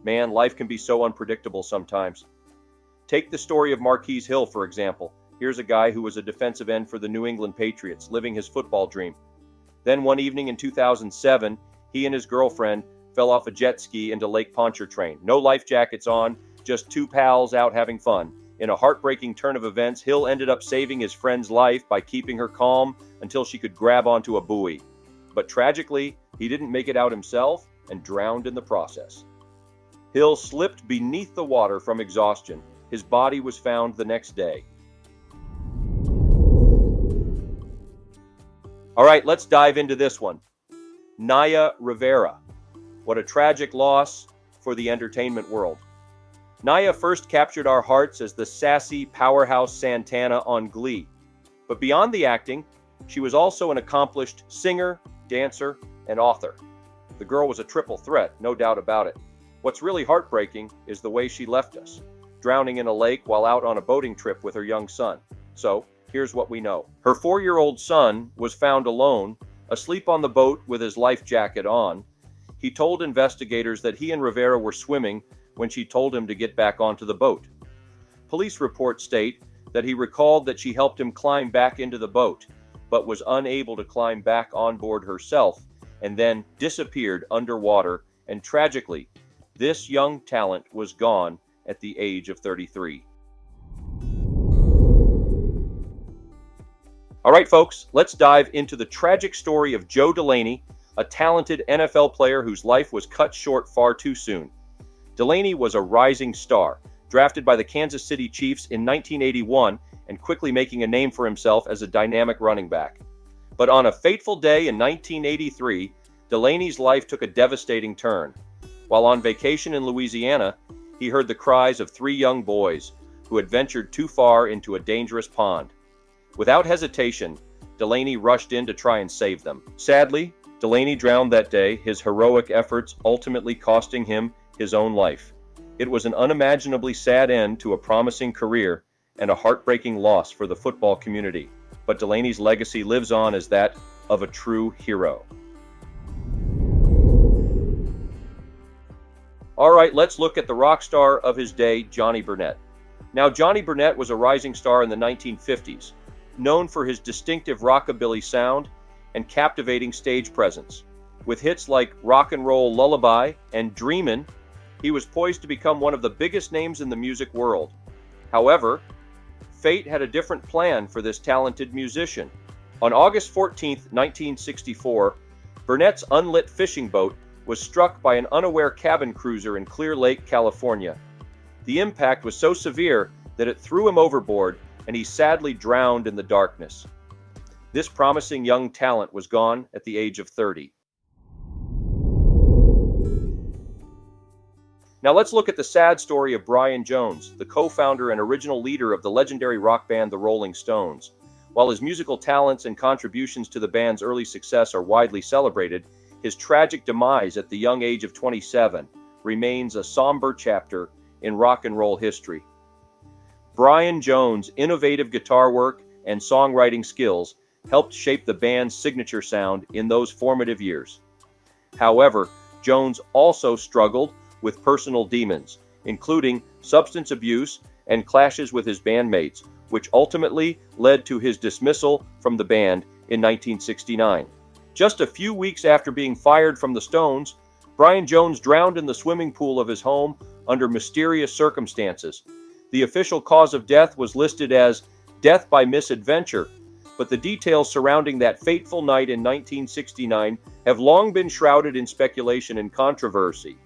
Man, life can be so unpredictable sometimes. Take the story of Marquise Hill, for example. Here's a guy who was a defensive end for the New England Patriots, living his football dream. Then one evening in 2007, he and his girlfriend fell off a jet ski into Lake Pontchartrain. No life jackets on, just two pals out having fun. In a heartbreaking turn of events, Hill ended up saving his friend's life by keeping her calm until she could grab onto a buoy. But tragically, he didn't make it out himself and drowned in the process. Hill slipped beneath the water from exhaustion. His body was found the next day. All right, let's dive into this one. Nia Rivera. What a tragic loss for the entertainment world. Nia first captured our hearts as the sassy powerhouse Santana on Glee. But beyond the acting, she was also an accomplished singer, dancer, and author. The girl was a triple threat, no doubt about it. What's really heartbreaking is the way she left us, drowning in a lake while out on a boating trip with her young son. So, here's what we know. Her 4-year-old son was found alone, asleep on the boat with his life jacket on. He told investigators that he and Rivera were swimming when she told him to get back onto the boat. Police reports state that he recalled that she helped him climb back into the boat, but was unable to climb back on board herself and then disappeared underwater, and tragically, this young talent was gone at the age of 33. All right, folks, let's dive into the tragic story of Joe Delaney, a talented NFL player whose life was cut short far too soon. Delaney was a rising star, drafted by the Kansas City Chiefs in 1981 and quickly making a name for himself as a dynamic running back. But on a fateful day in 1983, Delaney's life took a devastating turn. While on vacation in Louisiana, he heard the cries of 3 young boys who had ventured too far into a dangerous pond. Without hesitation, Delaney rushed in to try and save them. Sadly, Delaney drowned that day, his heroic efforts ultimately costing him his own life. It was an unimaginably sad end to a promising career and a heartbreaking loss for the football community. But Delaney's legacy lives on as that of a true hero. All right, let's look at the rock star of his day, Johnny Bernett. Now, Johnny Bernett was a rising star in the 1950s, known for his distinctive rockabilly sound and captivating stage presence. With hits like Rock and Roll Lullaby and Dreamin', he was poised to become one of the biggest names in the music world. However, fate had a different plan for this talented musician. On August 14, 1964, Burnett's unlit fishing boat was struck by an unaware cabin cruiser in Clear Lake, California. The impact was so severe that it threw him overboard, and he sadly drowned in the darkness. This promising young talent was gone at the age of 30. Now let's look at the sad story of Brian Jones, the co-founder and original leader of the legendary rock band The Rolling Stones. While his musical talents and contributions to the band's early success are widely celebrated, his tragic demise at the young age of 27 remains a somber chapter in rock and roll history. Brian Jones' innovative guitar work and songwriting skills helped shape the band's signature sound in those formative years. However, Jones also struggled with personal demons, including substance abuse and clashes with his bandmates, which ultimately led to his dismissal from the band in 1969. Just a few weeks after being fired from the Stones, Brian Jones drowned in the swimming pool of his home under mysterious circumstances. The official cause of death was listed as death by misadventure, but the details surrounding that fateful night in 1969 have long been shrouded in speculation and controversy.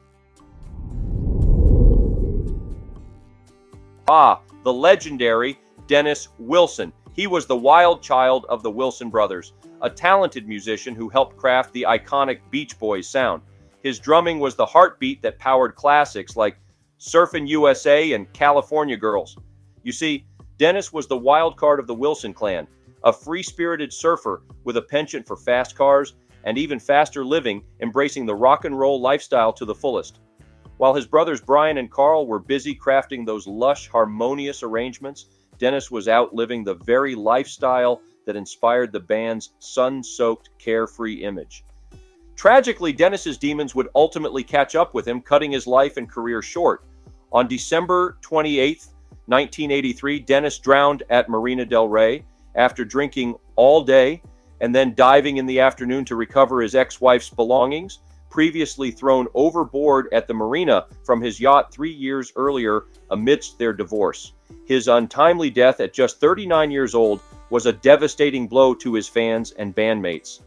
The legendary Dennis Wilson. He was the wild child of the Wilson brothers, a talented musician who helped craft the iconic Beach Boys sound. His drumming was the heartbeat that powered classics like Surfin' USA and California Girls. You see, Dennis was the wild card of the Wilson clan, a free-spirited surfer with a penchant for fast cars and even faster living, embracing the rock and roll lifestyle to the fullest. While his brothers Brian and Carl were busy crafting those lush, harmonious arrangements, Dennis was out living the very lifestyle that inspired the band's sun-soaked, carefree image. Tragically, Dennis's demons would ultimately catch up with him, cutting his life and career short. On December 28, 1983, Dennis drowned at Marina del Rey after drinking all day and then diving in the afternoon to recover his ex-wife's belongings, previously thrown overboard at the marina from his yacht 3 years earlier amidst their divorce. His untimely death at just 39 years old was a devastating blow to his fans and bandmates.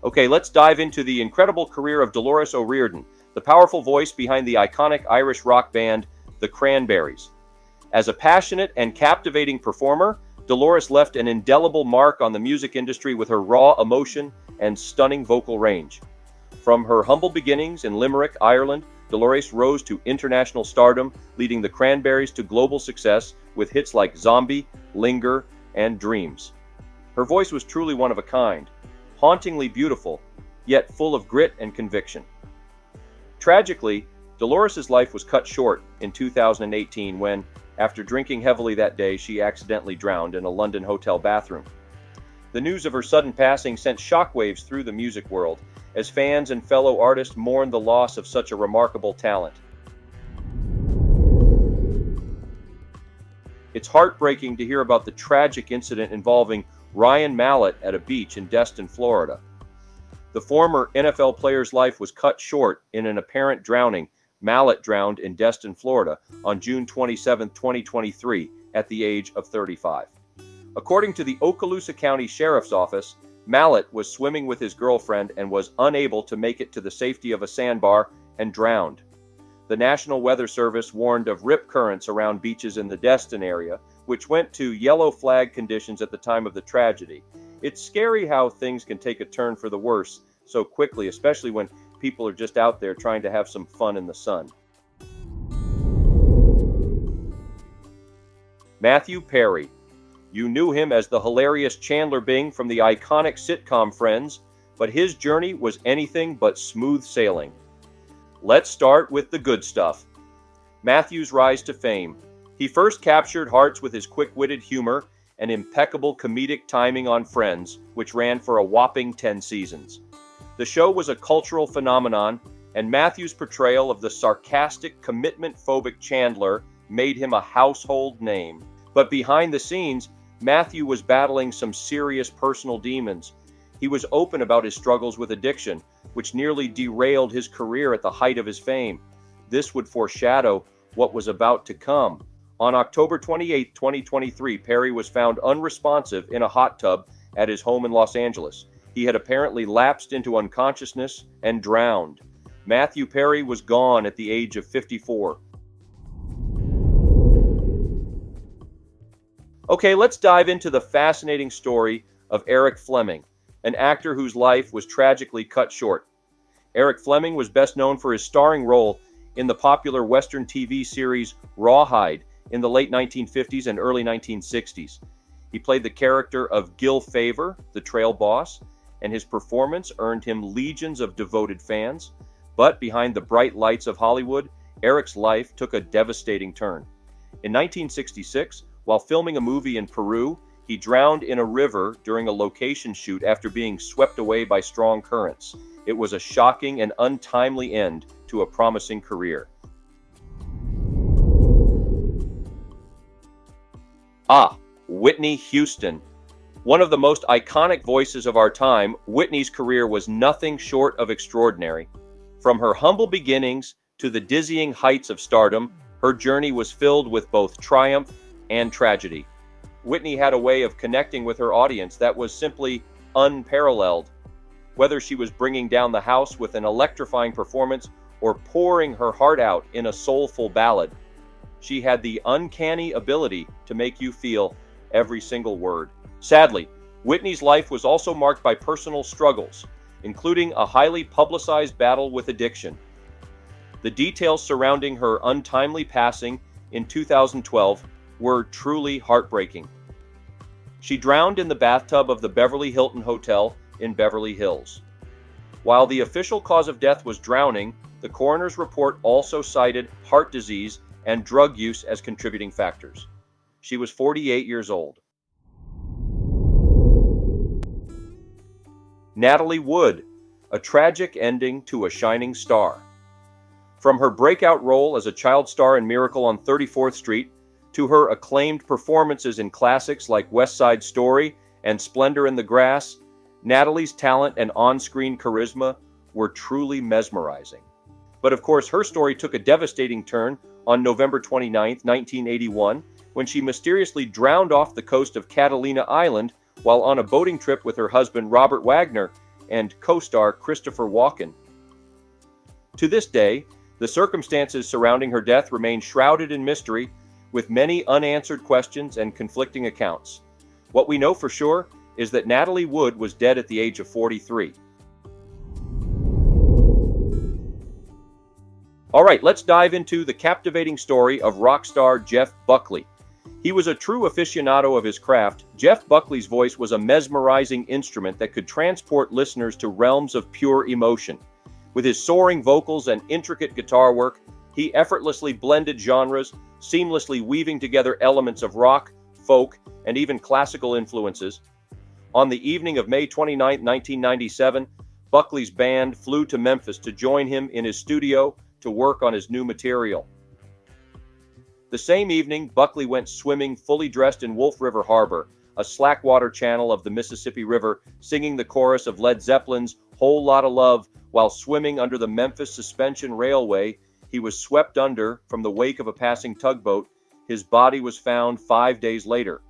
Okay, let's dive into the incredible career of Dolores OBrien, the powerful voice behind the iconic Irish rock band, the Cranberries. As a passionate and captivating performer, Dolores left an indelible mark on the music industry with her raw emotion and stunning vocal range. From her humble beginnings in Limerick, Ireland, Dolores rose to international stardom, leading the Cranberries to global success with hits like Zombie, Linger, and Dreams. Her voice was truly one of a kind, hauntingly beautiful, yet full of grit and conviction. Tragically, Dolores' life was cut short in 2018 when, after drinking heavily that day, she accidentally drowned in a London hotel bathroom. The news of her sudden passing sent shockwaves through the music world, as fans and fellow artists mourned the loss of such a remarkable talent. It's heartbreaking to hear about the tragic incident involving Ryan Mallet at a beach in Destin, Florida. The former NFL player's life was cut short in an apparent drowning. Mallet drowned in Destin, Florida on June 27, 2023, at the age of 35. According to the Okaloosa County Sheriff's Office, Mallet was swimming with his girlfriend and was unable to make it to the safety of a sandbar and drowned. The National Weather Service warned of rip currents around beaches in the Destin area, which went to yellow flag conditions at the time of the tragedy. It's scary how things can take a turn for the worse so quickly, especially when people are just out there trying to have some fun in the sun. Matthew Perry. You knew him as the hilarious Chandler Bing from the iconic sitcom Friends, but his journey was anything but smooth sailing. Let's start with the good stuff. Matthew's rise to fame. He first captured hearts with his quick-witted humor and impeccable comedic timing on Friends, which ran for a whopping 10 seasons. The show was a cultural phenomenon, and Matthew's portrayal of the sarcastic, commitment-phobic Chandler made him a household name. But behind the scenes, Matthew was battling some serious personal demons. He was open about his struggles with addiction, which nearly derailed his career at the height of his fame. This would foreshadow what was about to come. On October 28, 2023, Perry was found unresponsive in a hot tub at his home in Los Angeles. He had apparently lapsed into unconsciousness and drowned. Matthew Perry was gone at the age of 54. Okay, let's dive into the fascinating story of Eric Fleming, an actor whose life was tragically cut short. Eric Fleming was best known for his starring role in the popular Western TV series Rawhide in the late 1950s and early 1960s. He played the character of Gil Favor, the trail boss, and his performance earned him legions of devoted fans. But behind the bright lights of Hollywood, Eric's life took a devastating turn. In 1966, while filming a movie in Peru, he drowned in a river during a location shoot after being swept away by strong currents. It was a shocking and untimely end to a promising career. Whitney Houston. One of the most iconic voices of our time, Whitney's career was nothing short of extraordinary. From her humble beginnings to the dizzying heights of stardom, her journey was filled with both triumph and tragedy. Whitney had a way of connecting with her audience that was simply unparalleled. Whether she was bringing down the house with an electrifying performance or pouring her heart out in a soulful ballad, she had the uncanny ability to make you feel every single word. Sadly, Whitney's life was also marked by personal struggles, including a highly publicized battle with addiction. The details surrounding her untimely passing in 2012 were truly heartbreaking. She drowned in the bathtub of the Beverly Hilton Hotel in Beverly Hills. While the official cause of death was drowning, the coroner's report also cited heart disease and drug use as contributing factors. She was 48 years old. Natalie Wood, a tragic ending to a shining star. From her breakout role as a child star in Miracle on 34th Street, to her acclaimed performances in classics like West Side Story and Splendor in the Grass, Natalie's talent and on-screen charisma were truly mesmerizing. But of course, her story took a devastating turn on November 29, 1981, when she mysteriously drowned off the coast of Catalina Island while on a boating trip with her husband Robert Wagner and co-star Christopher Walken. To this day, the circumstances surrounding her death remain shrouded in mystery, with many unanswered questions and conflicting accounts. What we know for sure is that Natalie Wood was dead at the age of 43. All right, let's dive into the captivating story of rock star Jeff Buckley. He was a true aficionado of his craft. Jeff Buckley's voice was a mesmerizing instrument that could transport listeners to realms of pure emotion. With his soaring vocals and intricate guitar work, he effortlessly blended genres, seamlessly weaving together elements of rock, folk, and even classical influences. On the evening of May 29, 1997, Buckley's band flew to Memphis to join him in his studio to work on his new material. The same evening, Buckley went swimming fully dressed in Wolf River Harbor, a slackwater channel of the Mississippi River, singing the chorus of Led Zeppelin's Whole Lotta Love while swimming under the Memphis Suspension Railway. He was swept under from the wake of a passing tugboat. His body was found 5 days later.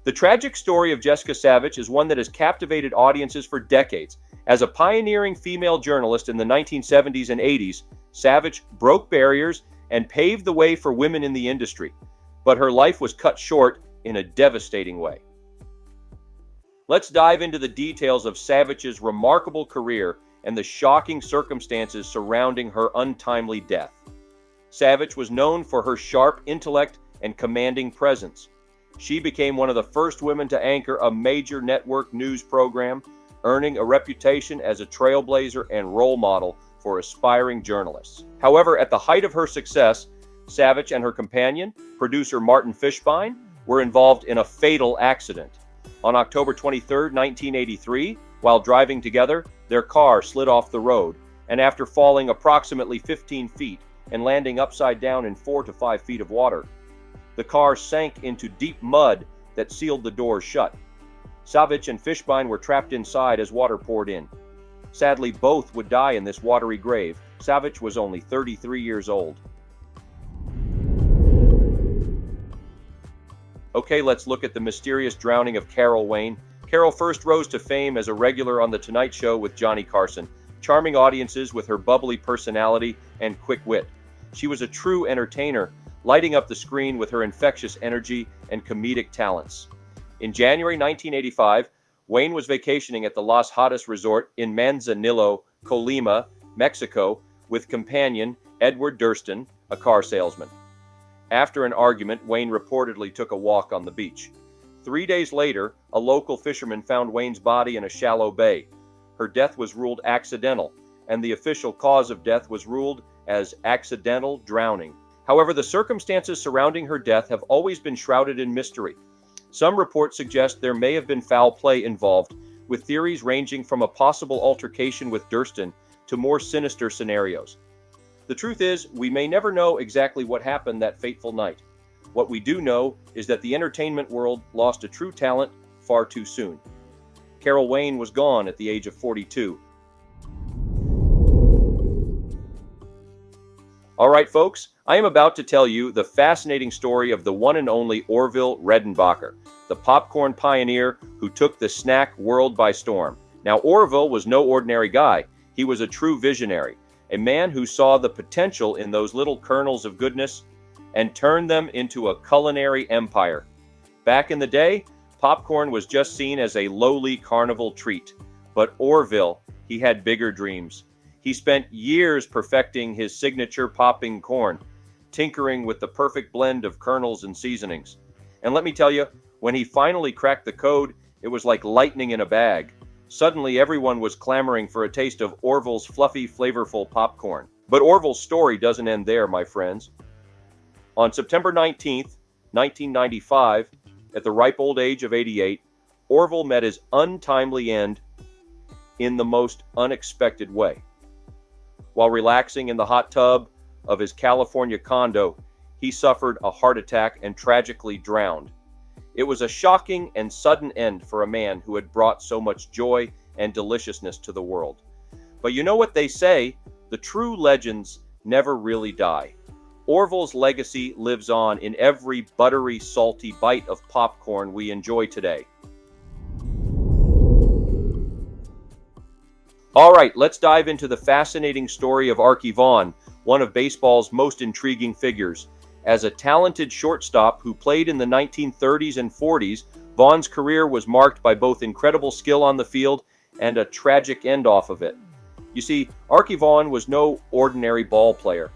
The tragic story of Jessica Savage is one that has captivated audiences for decades. As a pioneering female journalist in the 1970s and 80s, Savage broke barriers and paved the way for women in the industry. But her life was cut short in a devastating way. Let's dive into the details of Savage's remarkable career and the shocking circumstances surrounding her untimely death. Savage was known for her sharp intellect and commanding presence. She became one of the first women to anchor a major network news program, earning a reputation as a trailblazer and role model for aspiring journalists. However, at the height of her success, Savage and her companion, producer Martin Fishbein, were involved in a fatal accident. On October 23, 1983, while driving together, their car slid off the road, and after falling approximately 15 feet and landing upside down in 4 to 5 feet of water, the car sank into deep mud that sealed the doors shut. Savage and Fishbein were trapped inside as water poured in. Sadly, both would die in this watery grave. Savage was only 33 years old. Okay, let's look at the mysterious drowning of Carol Wayne. Carol first rose to fame as a regular on The Tonight Show with Johnny Carson, charming audiences with her bubbly personality and quick wit. She was a true entertainer, lighting up the screen with her infectious energy and comedic talents. In January 1985, Wayne was vacationing at the Los Hadas Resort in Manzanillo, Colima, Mexico, with companion Edward Durston, a car salesman. After an argument, Wayne reportedly took a walk on the beach. 3 days later, a local fisherman found Wayne's body in a shallow bay. Her death was ruled accidental, and the official cause of death was ruled as accidental drowning. However, the circumstances surrounding her death have always been shrouded in mystery. Some reports suggest there may have been foul play involved, with theories ranging from a possible altercation with Durston to more sinister scenarios. The truth is, we may never know exactly what happened that fateful night. What we do know is that the entertainment world lost a true talent far too soon. Carol Wayne was gone at the age of 42. All right, folks, I am about to tell you the fascinating story of the one and only Orville Redenbacher, the popcorn pioneer who took the snack world by storm. Now, Orville was no ordinary guy. He was a true visionary, a man who saw the potential in those little kernels of goodness and turned them into a culinary empire. Back in the day, popcorn was just seen as a lowly carnival treat. But Orville, he had bigger dreams. He spent years perfecting his signature popping corn, tinkering with the perfect blend of kernels and seasonings. And let me tell you, when he finally cracked the code, it was like lightning in a bag. Suddenly, everyone was clamoring for a taste of Orville's fluffy, flavorful popcorn. But Orville's story doesn't end there, my friends. On September 19th, 1995, At the ripe old age of 88, Orville met his untimely end in the most unexpected way. While relaxing in the hot tub of his California condo, he suffered a heart attack and tragically drowned. It was a shocking and sudden end for a man who had brought so much joy and deliciousness to the world. But you know what they say, the true legends never really die. Orville's legacy lives on in every buttery, salty bite of popcorn we enjoy today. All right, let's dive into the fascinating story of Arky Vaughan, one of baseball's most intriguing figures. As a talented shortstop who played in the 1930s and 40s, Vaughan's career was marked by both incredible skill on the field and a tragic end off of it. You see, Arky Vaughan was no ordinary ball player.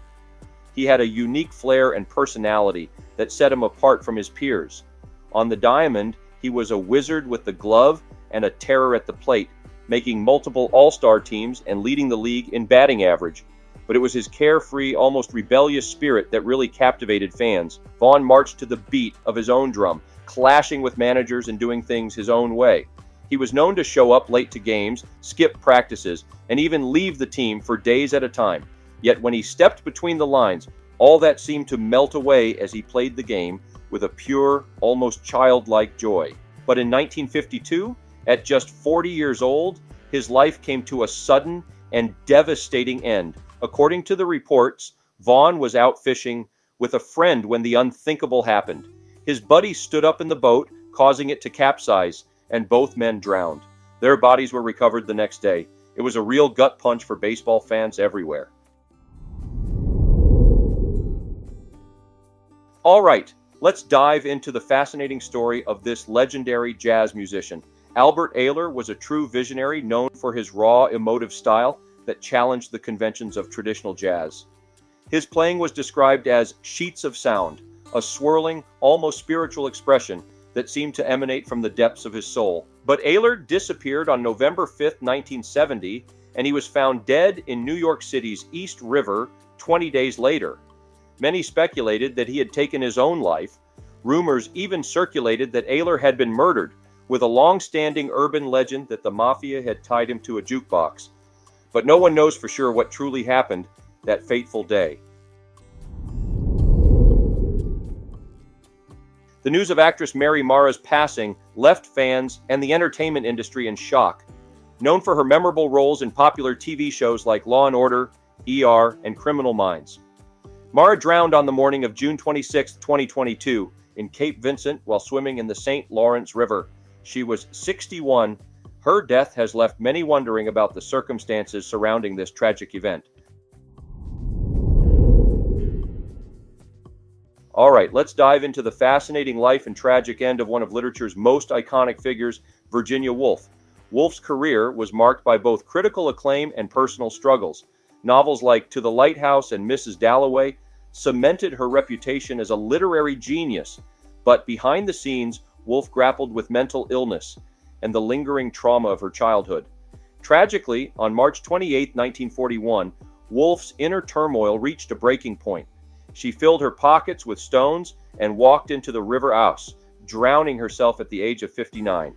He had a unique flair and personality that set him apart from his peers. On the diamond, he was a wizard with the glove and a terror at the plate, making multiple all-star teams and leading the league in batting average. But it was his carefree, almost rebellious spirit that really captivated fans. Vaughan marched to the beat of his own drum, clashing with managers and doing things his own way. He was known to show up late to games, skip practices, and even leave the team for days at a time. Yet when he stepped between the lines, all that seemed to melt away as he played the game with a pure, almost childlike joy. But in 1952, at just 40 years old, his life came to a sudden and devastating end. According to the reports, Vaughan was out fishing with a friend when the unthinkable happened. His buddy stood up in the boat, causing it to capsize, and both men drowned. Their bodies were recovered the next day. It was a real gut punch for baseball fans everywhere. All right, let's dive into the fascinating story of this legendary jazz musician. Albert Ayler was a true visionary known for his raw, emotive style that challenged the conventions of traditional jazz. His playing was described as sheets of sound, a swirling, almost spiritual expression that seemed to emanate from the depths of his soul. But Ayler disappeared on November 5, 1970, and he was found dead in New York City's East River 20 days later. Many speculated that he had taken his own life. Rumors even circulated that Ayler had been murdered, with a long-standing urban legend that the mafia had tied him to a jukebox. But no one knows for sure what truly happened that fateful day. The news of actress Mary Mara's passing left fans and the entertainment industry in shock. Known for her memorable roles in popular TV shows like Law & Order, ER, and Criminal Minds, Mara drowned on the morning of June 26, 2022, in Cape Vincent while swimming in the St. Lawrence River. She was 61. Her death has left many wondering about the circumstances surrounding this tragic event. All right, let's dive into the fascinating life and tragic end of one of literature's most iconic figures, Virginia Woolf. Woolf's career was marked by both critical acclaim and personal struggles. Novels like To the Lighthouse and Mrs. Dalloway cemented her reputation as a literary genius, but behind the scenes, Woolf grappled with mental illness and the lingering trauma of her childhood. Tragically, on March 28, 1941, Woolf's inner turmoil reached a breaking point. She filled her pockets with stones and walked into the River Ouse, drowning herself at the age of 59.